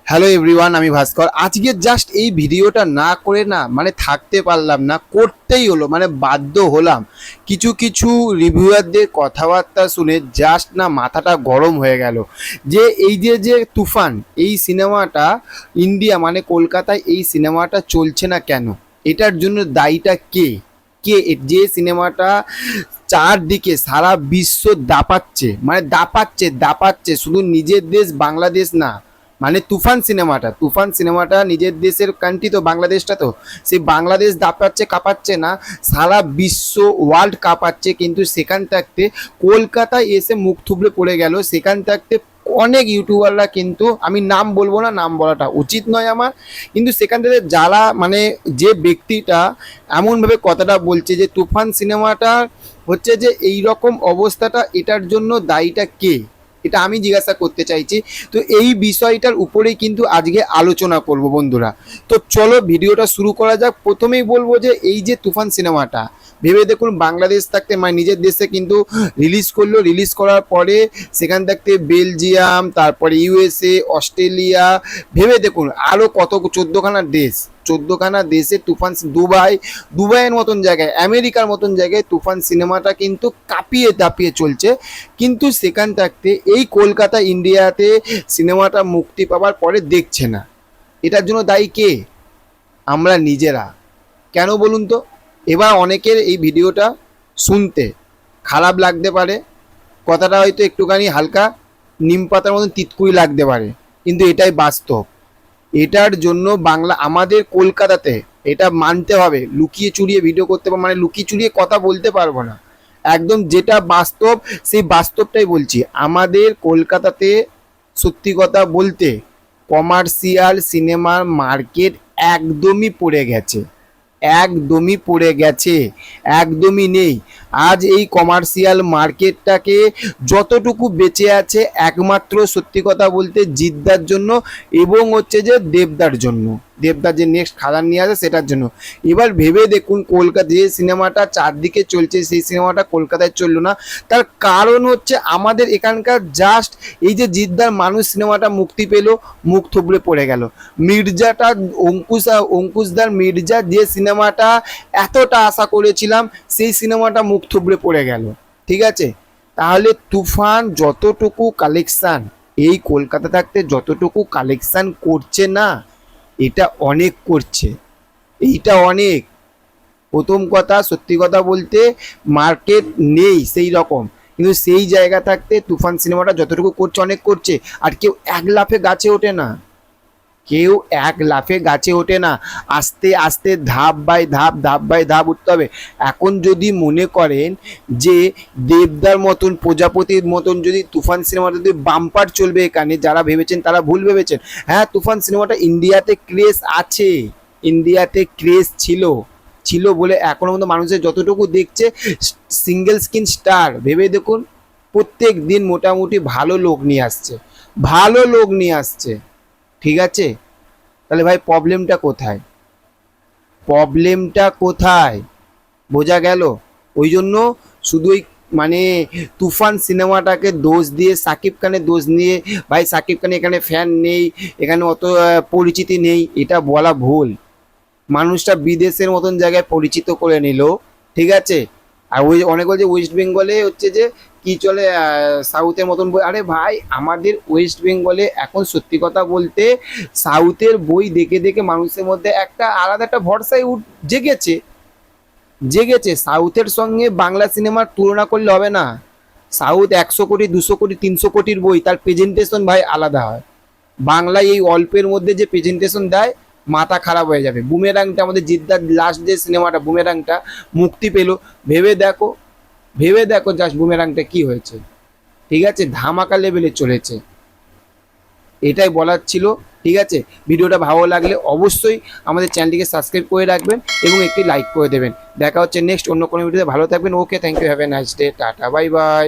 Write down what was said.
Hello everyone, আমি ভাস্কর। আজকে just এই ভিডিওটা না করে না মানে থাকতে পারলাম না, করতেই হলো, মানে বাধ্য হলাম। কিছু কিছু রিভিউয়ারদের কথাবার্তা শুনে জাস্ট না মাথাটা গরম হয়ে গেল। যে এই যে তুফান, এই সিনেমাটা ইন্ডিয়া মানে কলকাতায় এই সিনেমাটা চলছে না কেন, এটার জন্য দায়ীটা কে? কে যে সিনেমাটা চারদিকে সারা বিশ্ব দাপাচ্ছে, মানে দাপাচ্ছে শুধু নিজের দেশ বাংলাদেশ না, মানে তুফান সিনেমাটা নিজের দেশের কান্ট্রি তো বাংলাদেশটা, তো সেই বাংলাদেশ দাপাচ্ছে কাঁপাচ্ছে না, সারা বিশ্ব ওয়ার্ল্ড কাঁপাচ্ছে। কিন্তু সেখান থাকতে কলকাতায় এসে মুখ থুবড়ে পড়ে গেল। সেখান থাকতে অনেক ইউটিউবাররা, কিন্তু আমি নাম বলবো না, নাম বলাটা উচিত নয় আমার, কিন্তু সেখান থেকে যারা মানে যে ব্যক্তিটা এমনভাবে কথাটা বলছে যে তুফান সিনেমাটা হচ্ছে যে এই রকম অবস্থাটা, এটার জন্য দায়ীটা কে, এটা আমি জিজ্ঞাসা করতে চাইছি। তো এই বিষয়টার উপরেই কিন্তু আজকে আলোচনা করব বন্ধুরা। তো চলো ভিডিওটা শুরু করা যাক। প্রথমেই বলবো যে এই যে তুফান সিনেমাটা, ভেবে দেখুন বাংলাদেশ থাকতে মানে নিজের দেশে কিন্তু রিলিজ করলো, রিলিজ করার পরে সেখান থাকতে বেলজিয়াম, তারপরে ইউএসএ, অস্ট্রেলিয়া, ভেবে দেখুন আরও কত 14খানা দেশে তুফান, দুবাইয়ের মতন জায়গায়, আমেরিকার মতন জায়গায় তুফান সিনেমাটা কিন্তু কাঁপিয়ে দাপিয়ে চলছে। কিন্তু সেখান থাকতে এই কলকাতা ইন্ডিয়াতে সিনেমাটা মুক্তি পাওয়ার পরে দেখছে না। এটার জন্য দায়ী কে? আমরা নিজেরা। কেন বলুন তো? এবার অনেকের এই ভিডিওটা শুনতে খারাপ লাগতে পারে, কথাটা হয়তো একটুখানি হালকা নিম পাতার মতন তিতকুড়ি লাগতে পারে, কিন্তু এটাই বাস্তব। এটার জন্য আমাদের কলকাতাতে এটা মানতে হবে, লুকিয়ে চুরিয়ে ভিডিও করতে পারবো, মানে লুকিয়ে চুরিয়ে কথা বলতে পারবো না। একদম যেটা বাস্তব সেই বাস্তবটাই বলছি। আমাদের কলকাতাতে সত্যি কথা বলতে কমার্শিয়াল সিনেমার মার্কেট একদমই পড়ে গেছে, একদমই নেই। আজ এই কমার্শিয়াল মার্কেটটাকে যতটুকু বেঁচে আছে একমাত্র সত্যি কথা বলতে জিদ্দার জন্য, এবং হচ্ছে যে দেবদার যে নেক্সট খাদান নিয়ে আসে সেটার জন্য। এবার ভেবে দেখুন কলকাতা যে সিনেমাটা চারদিকে চলছে সেই সিনেমাটা কলকাতায় চললো না। তার কারণ হচ্ছে আমাদের এখানকার জাস্ট এই যে জিদ্দার মানুষ সিনেমাটা মুক্তি পেল, মুখ থুবড়ে পড়ে গেল। মির্জাটা অঙ্কুশদার মির্জা যে সিনেমাটা এতটা আশা করেছিলাম, সেই সিনেমাটা মুখ থুবড়ে পড়ে গেল। ঠিক আছে, তাহলে তুফান যতটুকু কালেকশান এই কলকাতা থাকতে যতটুকু কালেকশান করছে না, এটা অনেক করছে, এইটা অনেক। প্রথম কথা সত্যি কথা বলতে মার্কেট নেই সেই রকম, কিন্তু সেই জায়গা থাকতে তুফান সিনেমাটা যতটুকু করছে অনেক করছে। আর কেউ এক লাফে গাছে ওঠে না, আস্তে আস্তে ধাপ বাই ধাপ উঠতে হবে। এখন যদি মনে করেন যে দেবদার মতন, প্রজাপতির মতন যদি তুফান সিনেমাটা যদি বাম্পার চলবে এখানে, যারা ভেবেছেন তারা ভুল ভেবেছেন। হ্যাঁ, তুফান সিনেমাটা ইন্ডিয়াতে ক্রেজ আছে, ইন্ডিয়াতে ক্রেজ ছিল বলে এখনো মতো মানুষের যতটুকু দেখছে সিঙ্গেল স্ক্রিন স্টার, ভেবে দেখুন প্রত্যেক দিন মোটামুটি ভালো লোক নিয়ে আসছে। ঠিক আছে, তাহলে ভাই প্রবলেমটা কোথায় বোঝা গেল? ওই জন্য শুধু ওই মানে তুফান সিনেমাটাকে দোষ দিয়ে, সাকিব খানের দোষ নিয়ে, ভাই সাকিব খান এখানে ফ্যান নেই, এখানে অত পরিচিতি নেই, এটা বলা ভুল। মানুষটা বিদেশের মতন জায়গায় পরিচিত করে নিল। ঠিক আছে, আর ওই অনেক বলছে ওয়েস্ট বেঙ্গলে হচ্ছে যে কি চলে সাউথের মতন বই। আরে ভাই আমাদের ওয়েস্ট বেঙ্গলে এখন সত্যি কথা বলতে সাউথের বই দেখে দেখে মানুষের মধ্যে একটা আলাদা একটা ভরসাই জেগেছে। সাউথের সঙ্গে বাংলা সিনেমার তুলনা করলে হবে না। সাউথ 100 কোটি 200 কোটি 300 কোটির বই, তার প্রেজেন্টেশন ভাই আলাদা হয়। বাংলায় এই অল্পের মধ্যে যে প্রেজেন্টেশন দেয়, মাথা খারাপ হয়ে যাবে। বুমেরাংটা, আমাদের জিদ্দার লাস্ট যে সিনেমাটা বুমেরাংটা মুক্তি পেল, ভেবে দেখো জাস্ট বুমেরাংটা কি হয়েছে। ঠিক আছে, ধামাকা লেভেলে চলেছে, এটাই বলার ছিল। ঠিক আছে, ভিডিওটা ভালো লাগলে অবশ্যই আমাদের চ্যানেলটিকে সাবস্ক্রাইব করে রাখবেন এবং একটি লাইক করে দেবেন। দেখা হচ্ছে নেক্সট অন্য কোনো ভিডিওতে। ভালো থাকবেন। Okay, thank you, have a nice day, tata, bye by.